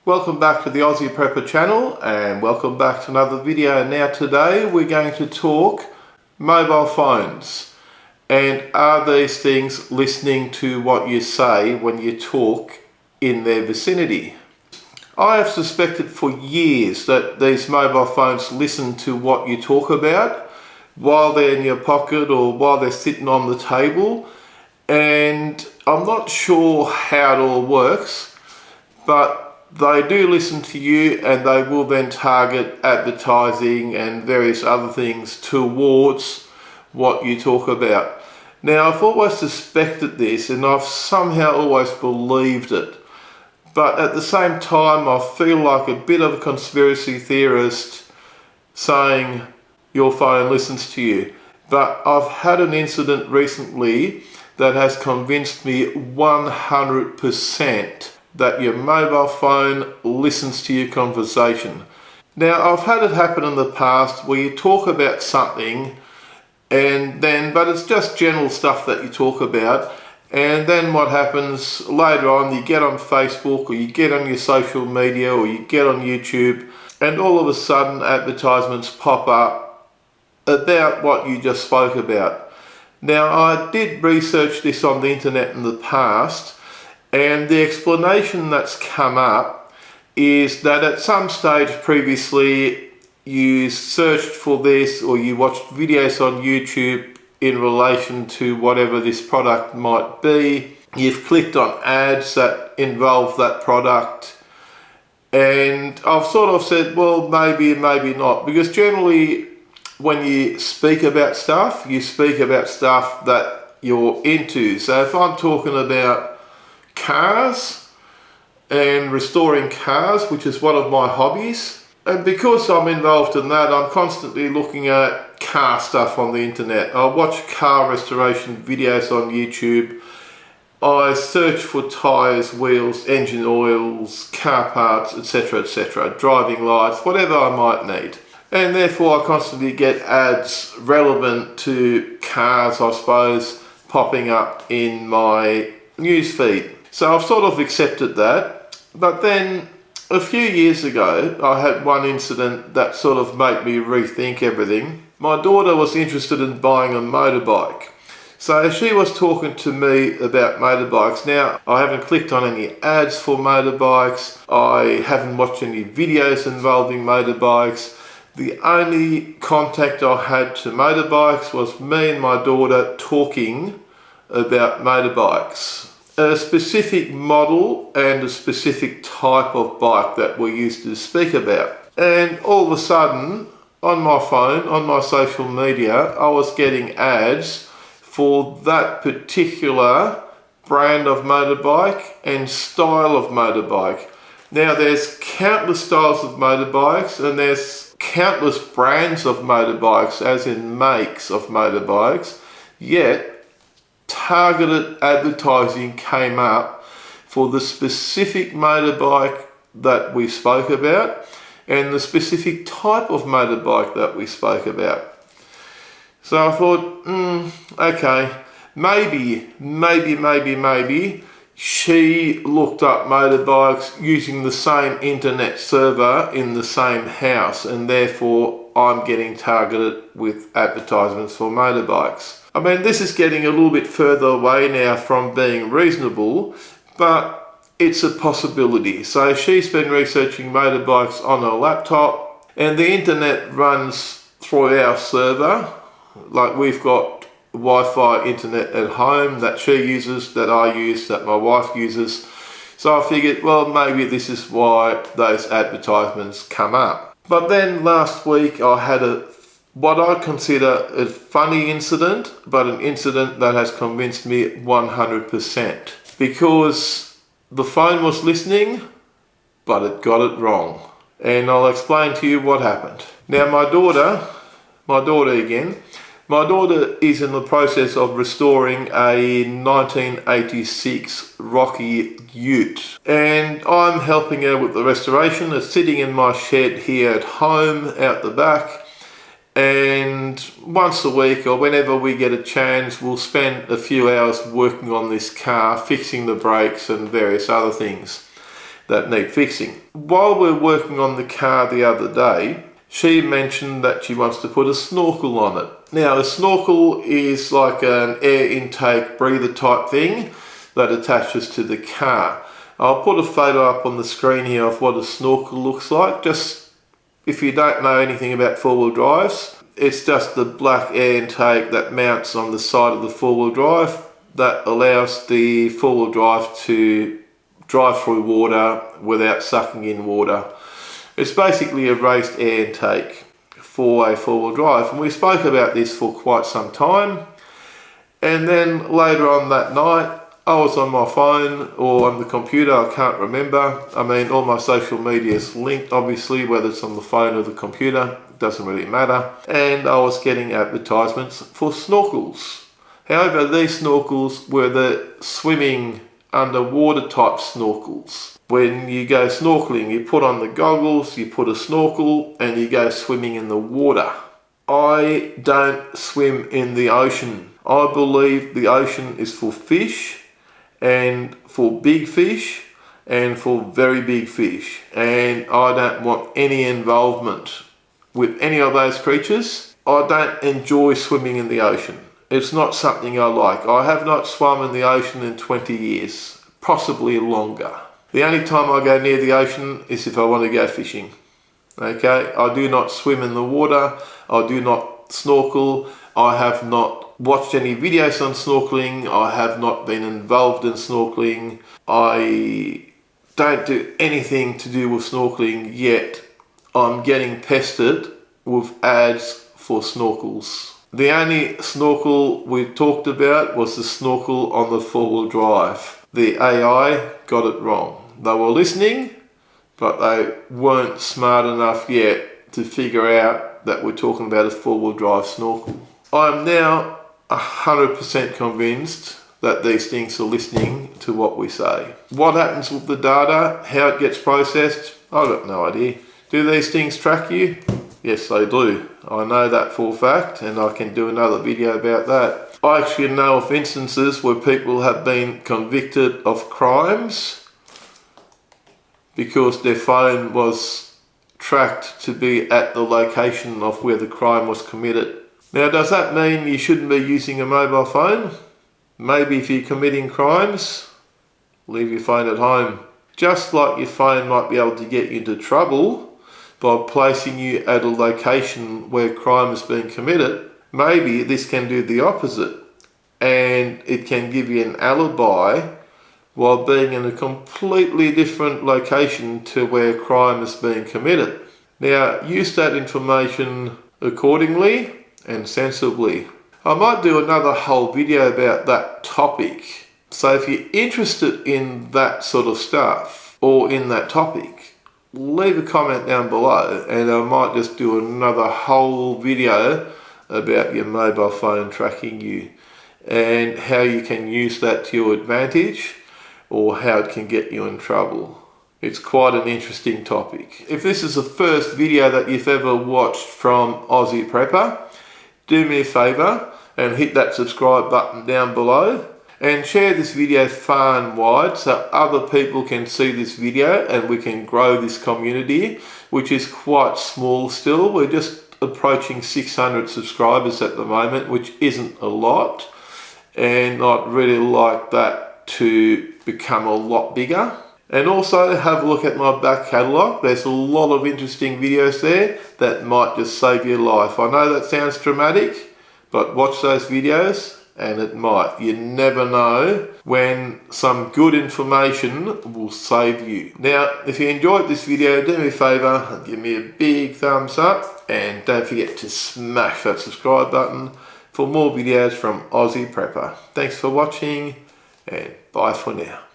Welcome back to the Aussie Prepper channel and welcome back to another video. Now today we're going to talk mobile phones and are these things listening to what you say when you talk in their vicinity. I have suspected for years that these mobile phones listen to what you talk about while they're in your pocket or while they're sitting on the table, and I'm not sure how it all works, but they do listen to you and they will then target advertising and various other things towards what you talk about. Now, I've always suspected this and I've somehow always believed it, but at the same time I feel like a bit of a conspiracy theorist saying your phone listens to you. But I've had an incident recently that has convinced me 100% that your mobile phone listens to your conversation. Now, I've had it happen in the past where you talk about something but it's just general stuff that you talk about, and then what happens later on, you get on Facebook or you get on your social media or you get on YouTube and all of a sudden advertisements pop up about what you just spoke about. Now, I did research this on the internet in the past, and the explanation that's come up is that at some stage previously you searched for this or you watched videos on YouTube in relation to whatever this product might be. You've clicked on ads that involve that product, and I've sort of said, well, maybe, maybe not, because generally when you speak about stuff, you speak about stuff that you're into. So if I'm talking about cars and restoring cars, which is one of my hobbies, and because I'm involved in that, I'm constantly looking at car stuff on the internet. I watch car restoration videos on YouTube. I search for tyres, wheels, engine oils, car parts, etc., driving lights, whatever I might need. And therefore I constantly get ads relevant to cars, I suppose, popping up in my newsfeed. So I've sort of accepted that. But then a few years ago, I had one incident that sort of made me rethink everything. My daughter was interested in buying a motorbike. So she was talking to me about motorbikes. Now, I haven't clicked on any ads for motorbikes. I haven't watched any videos involving motorbikes. The only contact I had to motorbikes was me and my daughter talking about motorbikes. A specific model and a specific type of bike that we used to speak about. And all of a sudden, on my phone, on my social media, I was getting ads for that particular brand of motorbike and style of motorbike. Now, there's countless styles of motorbikes and there's countless brands of motorbikes, as in makes of motorbikes, yet targeted advertising came up for the specific motorbike that we spoke about and the specific type of motorbike that we spoke about. So I thought, okay, maybe she looked up motorbikes using the same internet server in the same house, and therefore I'm getting targeted with advertisements for motorbikes. I mean, this is getting a little bit further away now from being reasonable, but it's a possibility. So she's been researching motorbikes on her laptop, and the internet runs through our server. Like, we've got Wi-Fi internet at home that she uses, that I use, that my wife uses. So I figured, well, maybe this is why those advertisements come up. But then last week I had what I consider a funny incident, but an incident that has convinced me 100%. Because the phone was listening, but it got it wrong. And I'll explain to you what happened. Now, my daughter is in the process of restoring a 1986 Rocky Ute. And I'm helping her with the restoration. It's sitting in my shed here at home, out the back. And once a week or whenever we get a chance, we'll spend a few hours working on this car, fixing the brakes and various other things. that need fixing. While we're working on the car the other day, she mentioned that she wants to put a snorkel on it. Now, a snorkel is like an air intake breather type thing that attaches to the car. I'll put a photo up on the screen here of what a snorkel looks like. Just if you don't know anything about four-wheel drives, it's just the black air intake that mounts on the side of the four-wheel drive that allows the four-wheel drive to drive through water without sucking in water. It's basically a raised air intake for a four-wheel drive, and we spoke about this for quite some time. And then later on that night, I was on my phone or on the computer, I can't remember. I mean, all my social media is linked, obviously, whether it's on the phone or the computer, it doesn't really matter. And I was getting advertisements for snorkels. However, these snorkels were the swimming underwater type snorkels. When you go snorkeling, you put on the goggles, you put a snorkel, and you go swimming in the water. I don't swim in the ocean. I believe the ocean is for fish, and for big fish, and for very big fish. And I don't want any involvement with any of those creatures. I don't enjoy swimming in the ocean. It's not something I like. I have not swum in the ocean in 20 years, possibly longer. The only time I go near the ocean is if I want to go fishing. Okay, I do not swim in the water. I do not snorkel. I have not watched any videos on snorkeling. I have not been involved in snorkeling. I don't do anything to do with snorkeling yet. I'm getting pestered with ads for snorkels. The only snorkel we talked about was the snorkel on the four-wheel drive. The AI got it wrong. They were listening, but they weren't smart enough yet to figure out that we're talking about a four-wheel drive snorkel. I'm now 100% convinced that these things are listening to what we say. What happens with the data, how it gets processed, I've got no idea. Do these things track you? Yes, they do. I know that for a fact, and I can do another video about that. I actually know of instances where people have been convicted of crimes because their phone was tracked to be at the location of where the crime was committed. Now, does that mean you shouldn't be using a mobile phone? Maybe if you're committing crimes, leave your phone at home. Just like your phone might be able to get you into trouble by placing you at a location where crime is being committed, maybe this can do the opposite, and it can give you an alibi while being in a completely different location to where crime is being committed. Now, use that information accordingly and sensibly. I might do another whole video about that topic. So if you're interested in that sort of stuff or in that topic, leave a comment down below and I might just do another whole video about your mobile phone tracking you and how you can use that to your advantage or how it can get you in trouble. It's quite an interesting topic. If this is the first video that you've ever watched from Aussie Prepper, do me a favour and hit that subscribe button down below and share this video far and wide so other people can see this video and we can grow this community, which is quite small still. We're just approaching 600 subscribers at the moment, which isn't a lot, and I'd really like that to become a lot bigger. And also have a look at my back catalogue. There's a lot of interesting videos there that might just save your life. I know that sounds dramatic, but watch those videos and it might. You never know when some good information will save you. Now, if you enjoyed this video, do me a favour and give me a big thumbs up and don't forget to smash that subscribe button for more videos from Aussie Prepper. Thanks for watching and bye for now.